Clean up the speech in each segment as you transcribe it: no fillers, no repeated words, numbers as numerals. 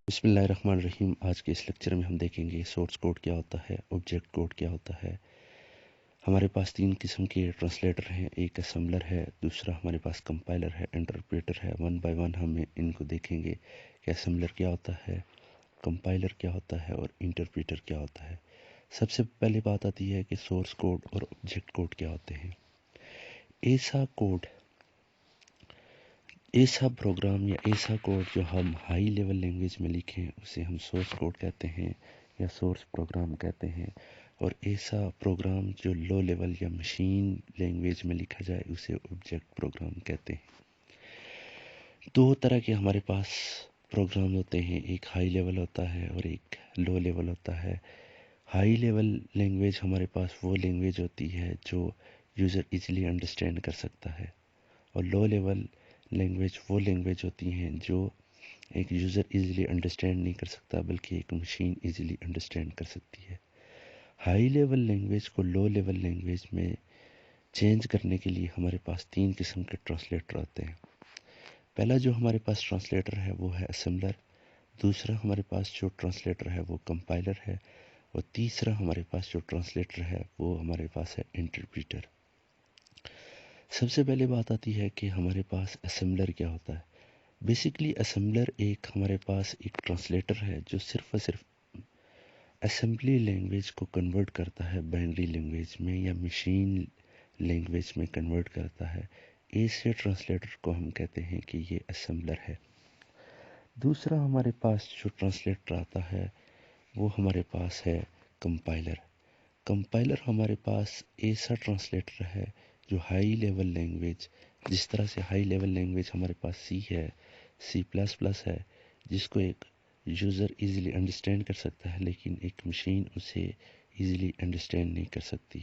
بسم اللہ الرحمن الرحیم۔ آج کے اس لیکچر میں ہم دیکھیں گے سورس کوڈ کیا ہوتا ہے، آبجیکٹ کوڈ کیا ہوتا ہے۔ ہمارے پاس تین قسم کے ٹرانسلیٹر ہیں، ایک اسمبلر ہے، دوسرا ہمارے پاس کمپائلر ہے، انٹرپریٹر ہے۔ ون بائی ون ہم ان کو دیکھیں گے کہ اسمبلر کیا ہوتا ہے، کمپائلر کیا ہوتا ہے اور انٹرپریٹر کیا ہوتا ہے۔ سب سے پہلے بات آتی ہے کہ سورس کوڈ اور آبجیکٹ کوڈ کیا ہوتے ہیں۔ ایسا پروگرام یا ایسا کوڈ جو ہم ہائی لیول لینگویج میں لکھیں اسے ہم سورس کوڈ کہتے ہیں یا سورس پروگرام کہتے ہیں، اور ایسا پروگرام جو لو لیول یا مشین لینگویج میں لکھا جائے اسے آبجیکٹ پروگرام کہتے ہیں۔ دو طرح کے ہمارے پاس پروگرام ہوتے ہیں، ایک ہائی لیول ہوتا ہے اور ایک لو لیول ہوتا ہے۔ ہائی لیول لینگویج ہمارے پاس وہ لینگویج ہوتی ہے جو یوزر ایزیلی انڈرسٹینڈ کر سکتا ہے، اور لو لیول لینگویج وہ لینگویج ہوتی ہیں جو ایک یوزر ایزیلی انڈرسٹینڈ نہیں کر سکتا بلکہ ایک مشین ایزیلی انڈرسٹینڈ کر سکتی ہے۔ ہائی لیول لینگویج کو لو لیول لینگویج میں چینج کرنے کے لیے ہمارے پاس تین قسم کے ٹرانسلیٹر ہوتے ہیں۔ پہلا جو ہمارے پاس ٹرانسلیٹر ہے وہ ہے اسمبلر، دوسرا ہمارے پاس جو ٹرانسلیٹر ہے وہ کمپائلر ہے، اور تیسرا ہمارے پاس جو ٹرانسلیٹر ہے وہ ہمارے پاس ہے انٹرپریٹر۔ سب سے پہلے بات آتی ہے کہ ہمارے پاس اسمبلر کیا ہوتا ہے۔ بیسیکلی اسمبلر ہمارے پاس ایک ٹرانسلیٹر ہے جو صرف اور صرف اسمبلی لینگویج کو کنورٹ کرتا ہے بائنری لینگویج میں یا مشین لینگویج میں کنورٹ کرتا ہے۔ ایسے ٹرانسلیٹر کو ہم کہتے ہیں کہ یہ اسمبلر ہے۔ دوسرا ہمارے پاس جو ٹرانسلیٹر آتا ہے وہ ہمارے پاس ہے کمپائلر۔ کمپائلر ہمارے پاس ایسا ٹرانسلیٹر ہے جو ہائی لیول لینگویج، جس طرح سے ہائی لیول لینگویج ہمارے پاس سی ہے، سی پلس پلس ہے، جس کو ایک یوزر ایزیلی انڈرسٹینڈ کر سکتا ہے لیکن ایک مشین اسے ایزیلی انڈرسٹینڈ نہیں کر سکتی۔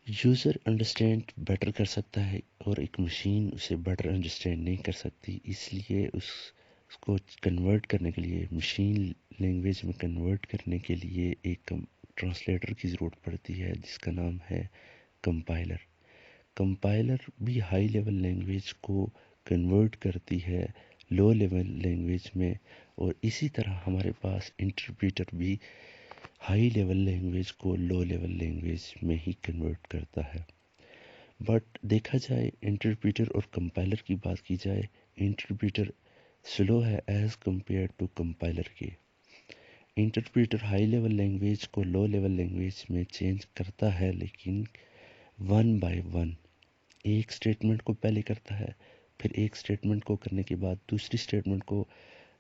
یوزر انڈرسٹینڈ بیٹر کر سکتا ہے اور ایک مشین اسے بیٹر انڈرسٹینڈ نہیں کر سکتی، اس لیے اس کو کنورٹ کرنے کے لیے، مشین لینگویج میں کنورٹ کرنے کے لیے ایک ٹرانسلیٹر کی ضرورت پڑتی ہے جس کا نام ہے کمپائلر۔ کمپائلر بھی ہائی لیول لینگویج کو کنورٹ کرتی ہے لو لیول لینگویج میں، اور اسی طرح ہمارے پاس انٹرپریٹر بھی ہائی لیول لینگویج کو لو لیول لینگویج میں ہی کنورٹ کرتا ہے۔ بٹ دیکھا جائے انٹرپریٹر اور کمپائلر کی بات کی جائے، انٹرپریٹر سلو ہے ایز کمپیئر ٹو کمپائلر کے۔ انٹرپریٹر ہائی لیول لینگویج کو لو لیول لینگویج میں چینج کرتا ہے لیکن ون بائی ون، ایک سٹیٹمنٹ کو پہلے کرتا ہے، پھر ایک سٹیٹمنٹ کو کرنے کے بعد دوسری سٹیٹمنٹ کو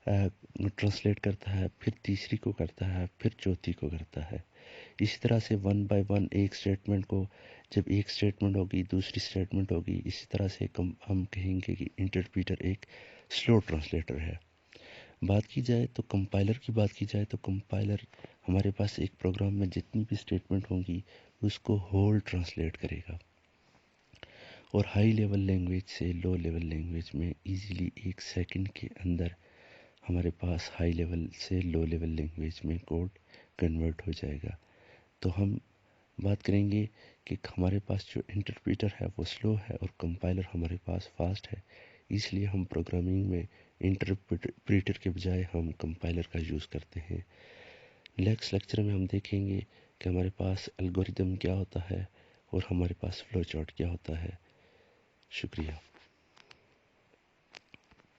ٹرانسلیٹ کرتا ہے، پھر تیسری کو کرتا ہے، پھر چوتھی کو کرتا ہے۔ اسی طرح سے ون بائی ون ایک سٹیٹمنٹ کو، جب ایک سٹیٹمنٹ ہوگی دوسری سٹیٹمنٹ ہوگی، اسی طرح سے ہم کہیں گے کہ انٹرپریٹر ایک سلو ٹرانسلیٹر ہے۔ بات کی جائے تو کمپائلر کی بات کی جائے تو کمپائلر ہمارے پاس ایک پروگرام میں جتنی بھی سٹیٹمنٹ ہوں گی اس کو ہول ٹرانسلیٹ کرے گا، اور ہائی لیول لینگویج سے لو لیول لینگویج میں ایزیلی ایک سیکنڈ کے اندر ہمارے پاس ہائی لیول سے لو لیول لینگویج میں کوڈ کنورٹ ہو جائے گا۔ تو ہم بات کریں گے کہ ہمارے پاس جو انٹرپریٹر ہے وہ سلو ہے اور کمپائلر ہمارے پاس فاسٹ ہے، اس لیے ہم پروگرامنگ میں انٹرپریٹر کے بجائے ہم کمپائلر کا یوز کرتے ہیں۔ نیکسٹ لیکچر میں ہم دیکھیں گے کہ ہمارے پاس الگوریدم کیا ہوتا ہے اور ہمارے پاس فلو چارٹ کیا ہوتا ہے۔ شکریہ۔